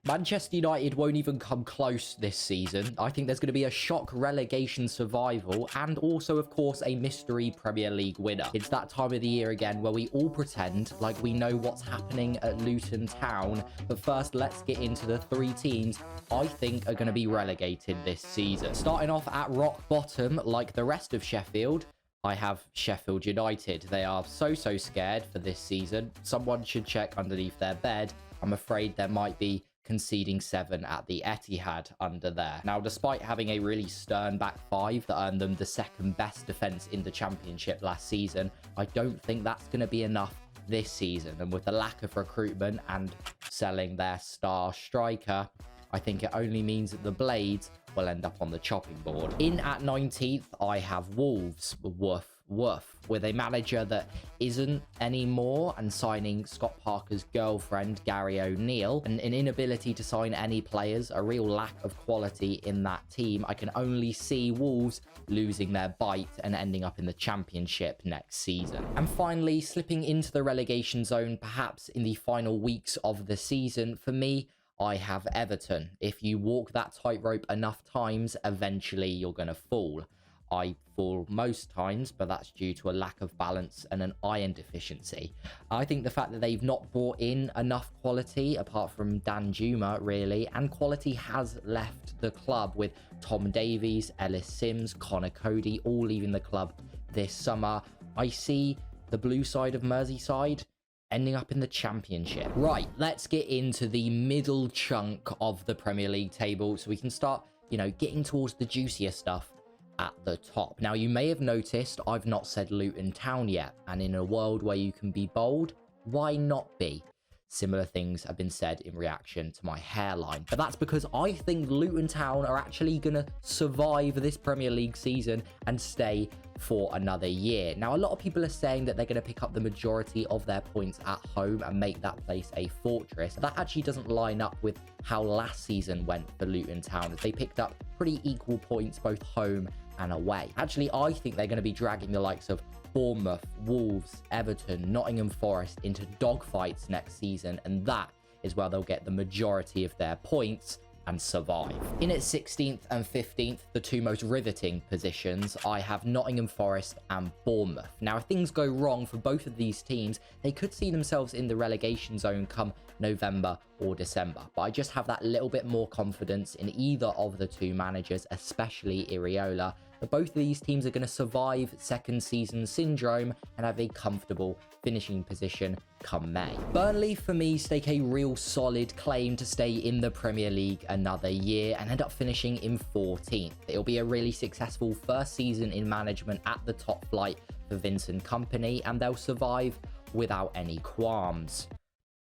Manchester United won't even come close this season. I think there's going to be a shock relegation survival and also, of course, a mystery Premier League winner. It's that time of the year again where we all pretend like we know what's happening at Luton Town. But first, let's get into the 3 teams I think are going to be relegated this season. Starting off at rock bottom, like the rest of Sheffield, I have Sheffield United. They are so scared for this season. Someone should check underneath their bed. I'm afraid there might be conceding 7 at the Etihad under there. Now, despite having a really stern back 5 that earned them the 2nd best defence in the Championship last season, I don't think that's going to be enough this season. And with the lack of recruitment and selling their star striker, I think it only means that the Blades will end up on the chopping board. In at 19th, I have Wolves. Woof, woof. With a manager that isn't anymore and signing Scott Parker's girlfriend, Gary O'Neill, and an inability to sign any players, a real lack of quality in that team, I can only see Wolves losing their bite and ending up in the Championship next season. And finally, slipping into the relegation zone, perhaps in the final weeks of the season, for me, I have Everton. If you walk that tightrope enough times, eventually you're going to fall. I fall most times, but that's due to a lack of balance and an iron deficiency. I think the fact that they've not brought in enough quality, apart from Dan Juma, really, and quality has left the club with Tom Davies, Ellis Sims, Connor Cody, all leaving the club this summer. I see the blue side of Merseyside ending up in the Championship. Right, let's get into the middle chunk of the Premier League table so we can start, getting towards the juicier stuff at the top. Now, you may have noticed I've not said Luton Town yet, and in a world where you can be bold, why not be? Similar things have been said in reaction to my hairline, but that's because I think Luton Town are actually going to survive this Premier League season and stay for another year. Now, a lot of people are saying that they're going to pick up the majority of their points at home and make that place a fortress. That actually doesn't line up with how last season went for Luton Town, as they picked up pretty equal points both home and away. Actually, I think they're going to be dragging the likes of Bournemouth, Wolves, Everton, Nottingham Forest into dogfights next season, and that is where they'll get the majority of their points and survive. In at 16th and 15th, the 2 most riveting positions, I have Nottingham Forest and Bournemouth. Now, if things go wrong for both of these teams, they could see themselves in the relegation zone come November or December. But I just have that little bit more confidence in either of the 2 managers, especially Iriola, that both of these teams are going to survive second season syndrome and have a comfortable finishing position come May. Burnley, for me, stake a real solid claim to stay in the Premier League another year and end up finishing in 14th. It'll be a really successful first season in management at the top flight for Vincent Kompany, and they'll survive without any qualms.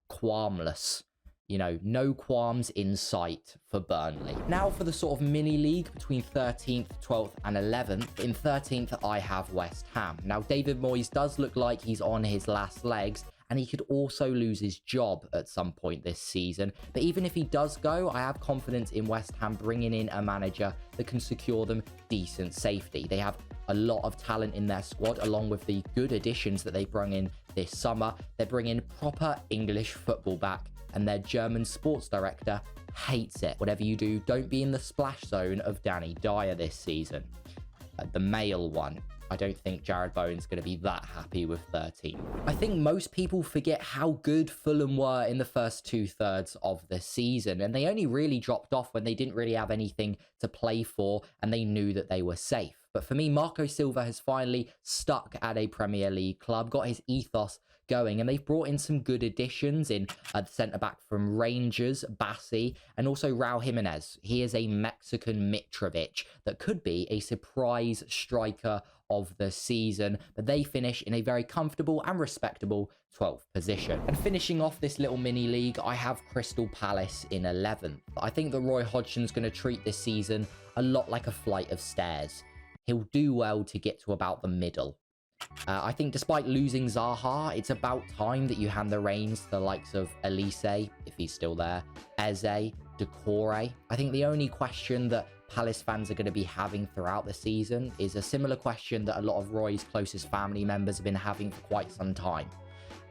Qualmless. No qualms in sight for Burnley. Now for the sort of mini league between 13th, 12th and 11th. In 13th, I have West Ham. Now, David Moises does look like he's on his last legs, and he could also lose his job at some point this season. But even if he does go, I have confidence in West Ham bringing in a manager that can secure them decent safety. They have a lot of talent in their squad, along with the good additions that they brought in this summer. They're bringing proper English football back, and their German sports director hates it. Whatever you do, don't be in the splash zone of Danny Dyer this season. The male one. I don't think Jared Bowen's going to be that happy with 13. I think most people forget how good Fulham were in the first 2/3 of the season, and they only really dropped off when they didn't really have anything to play for and they knew that they were safe. But for me, Marco Silva has finally stuck at a Premier League club, got his ethos going, and they've brought in some good additions in the centre-back from Rangers, Bassi, and also Raul Jimenez. He is a Mexican Mitrovic that could be a surprise striker of the season, but they finish in a very comfortable and respectable 12th position. And finishing off this little mini league, I have Crystal Palace in 11th. I think that Roy Hodgson's going to treat this season a lot like a flight of stairs. He'll do well to get to about the middle. I think despite losing Zaha, it's about time that you hand the reins to the likes of Elise, if he's still there, Eze, Decore. I think the only question that Palace fans are going to be having throughout the season is a similar question that a lot of Roy's closest family members have been having for quite some time.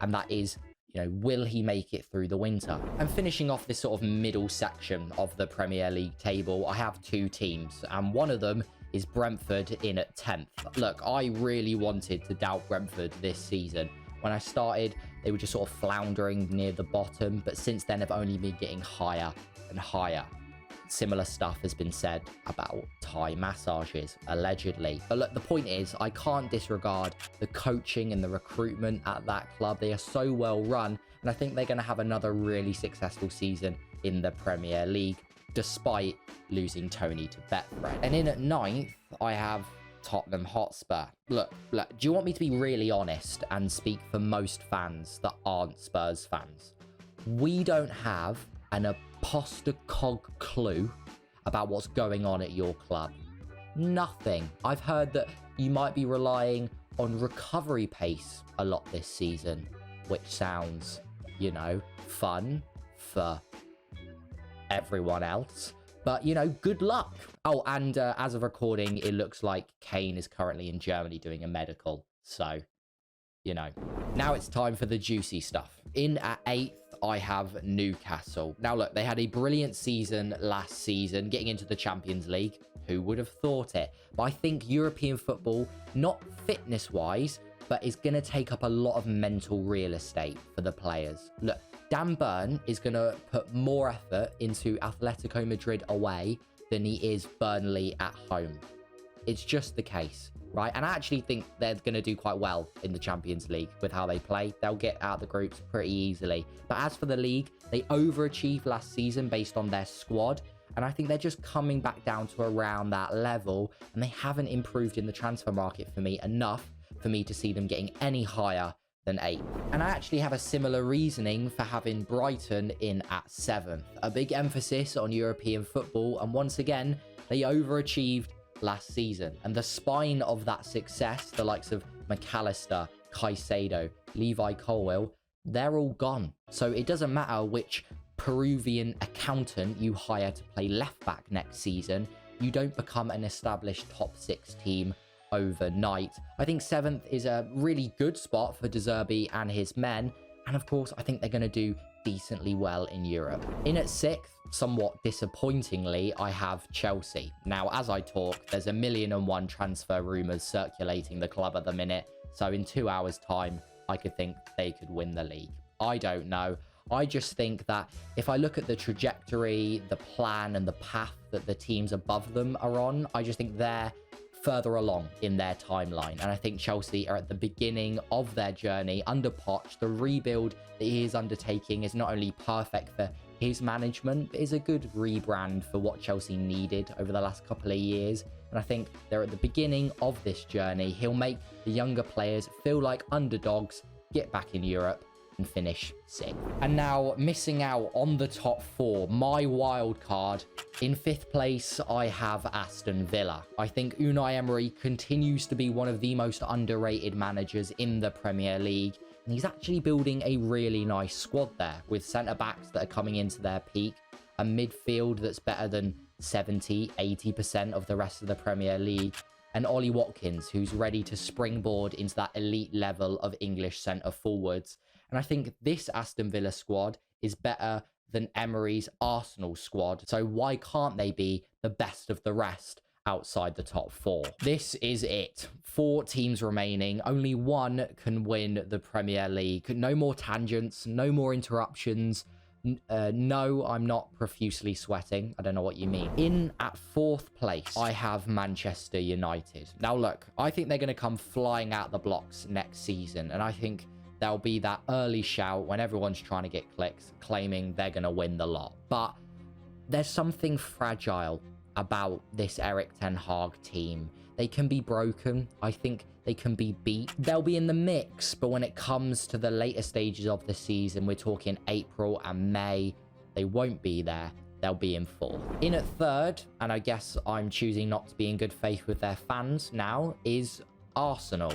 And that is, You know, will he make it through the winter? And finishing off this sort of middle section of the Premier League table, I have two teams, and one of them is Brentford in at 10th. Look, I really wanted to doubt Brentford this season. When I started, they were just sort of floundering near the bottom, but since then have only been getting higher and higher. Similar stuff has been said about Thai massages, allegedly. But look, the point is, I can't disregard the coaching and the recruitment at that club. They are so well run, and I think they're going to have another really successful season in the Premier League, despite losing Tony to Betfred. And in at 9th, I have Tottenham Hotspur. Look, do you want me to be really honest and speak for most fans that aren't Spurs fans? We don't have an apostacog clue about what's going on at your club. Nothing. I've heard that you might be relying on recovery pace a lot this season, which sounds, you know, fun for everyone else. But, you know, good luck. Oh, and as of recording, it looks like Kane is currently in Germany doing a medical. So, you know. Now it's time for the juicy stuff. In at 8th, I have Newcastle. Now, look, they had a brilliant season last season, getting into the Champions League. Who would have thought it? But I think European football, not fitness-wise, but is going to take up a lot of mental real estate for the players. Look, Dan Burn is going to put more effort into Atletico Madrid away than he is Burnley at home. It's just the case, right? And I actually think they're going to do quite well in the Champions League with how they play. They'll get out the groups pretty easily. But as for the league, they overachieved last season based on their squad. And I think they're just coming back down to around that level. And they haven't improved in the transfer market for me enough for me to see them getting any higher than 8th. And I actually have a similar reasoning for having Brighton in at 7th. A big emphasis on European football, and once again, they overachieved last season. And the spine of that success, the likes of McAllister, Caicedo, Levi Colwill, they're all gone. So it doesn't matter which Peruvian accountant you hire to play left back next season, you don't become an established top 6 team overnight. I think 7th is a really good spot for De Zerbi and his men, and of course I think they're going to do decently well in Europe. In at 6th, somewhat disappointingly, I have Chelsea. Now, as I talk, there's 1,000,001 transfer rumours circulating the club at the minute, so in 2 hours time I could think they could win the league. I don't know. I just think that if I look at the trajectory, the plan and the path that the teams above them are on, I just think they're further along in their timeline. And I think Chelsea are at the beginning of their journey under Poch. The rebuild that he is undertaking is not only perfect for his management, but is a good rebrand for what Chelsea needed over the last couple of years. And I think they're at the beginning of this journey. He'll make the younger players feel like underdogs, get back in Europe, and finish 6th. And now, missing out on the top 4, my wild card. In 5th place, I have Aston Villa. I think Unai Emery continues to be one of the most underrated managers in the Premier League, and he's actually building a really nice squad there, with centre-backs that are coming into their peak, a midfield that's better than 70-80% of the rest of the Premier League, and Ollie Watkins, who's ready to springboard into that elite level of English centre-forwards. And I think this Aston Villa squad is better than Emery's Arsenal squad. So why can't they be the best of the rest outside the top 4? This is it. 4 teams remaining. Only one can win the Premier League. No more tangents. No more interruptions. No, I'm not profusely sweating. I don't know what you mean. In at 4th place, I have Manchester United. Now, look, I think they're going to come flying out the blocks next season. And I think there'll be that early shout when everyone's trying to get clicks, claiming they're going to win the lot. But there's something fragile about this Ten Hag team. They can be broken. I think they can be beat. They'll be in the mix, but when it comes to the later stages of the season, we're talking April and May, they won't be there. They'll be in 4th. In at 3rd, and I guess I'm choosing not to be in good faith with their fans now, is Arsenal.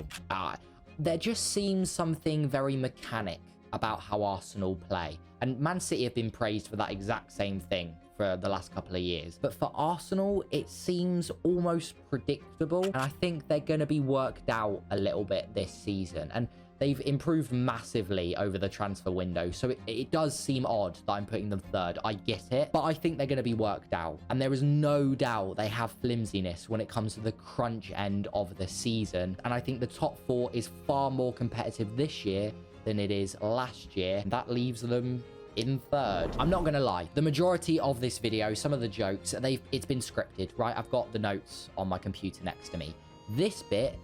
There just seems something very mechanic about how Arsenal play. And Man City have been praised for that exact same thing for the last couple of years. But for Arsenal, it seems almost predictable. And I think they're going to be worked out a little bit this season. And They've improved massively over the transfer window, so it does seem odd that I'm putting them third. I get it, but I think they're going to be worked out. And there is no doubt they have flimsiness when it comes to the crunch end of the season. And I think the top 4 is far more competitive this year than it is last year. That leaves them in third. I'm not gonna lie, the majority of this video, some of the jokes, it's been scripted, right? I've got the notes on my computer next to me. This bit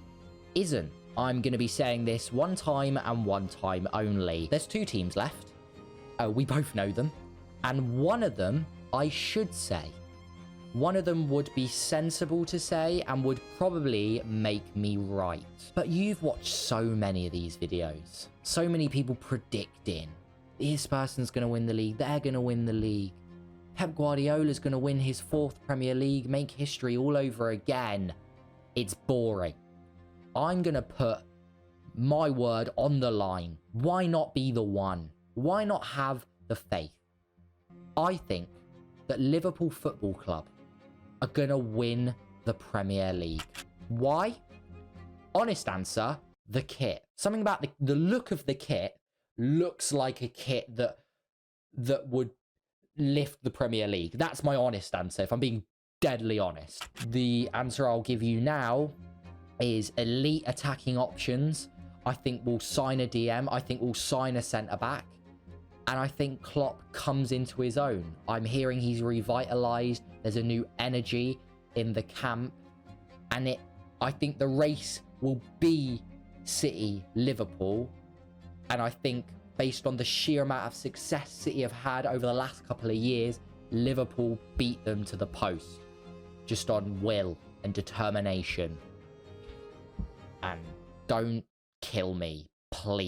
isn't. I'm gonna be saying this one time and one time only. There's 2 teams left. We both know them. And one of them, I should say, one of them would be sensible to say and would probably make me right. But you've watched so many of these videos. So many people predicting this person's going to win the league. They're going to win the league. Pep Guardiola's going to win his 4th Premier League, make history all over again. It's boring. I'm going to put my word on the line. Why not be the one? Why not have the faith? I think that Liverpool Football Club are going to win the Premier League. Why? Honest answer, the kit. Something about the look of the kit looks like a kit that would lift the Premier League. That's my honest answer, if I'm being deadly honest. The answer I'll give you now is elite attacking options. I think we'll sign a DM. I think we'll sign a centre-back. And I think Klopp comes into his own. I'm hearing he's revitalised. There's a new energy in the camp. And I think the race will be City, Liverpool. And I think based on the sheer amount of success City have had over the last couple of years, Liverpool beat them to the post. Just on will and determination. And don't kill me, please.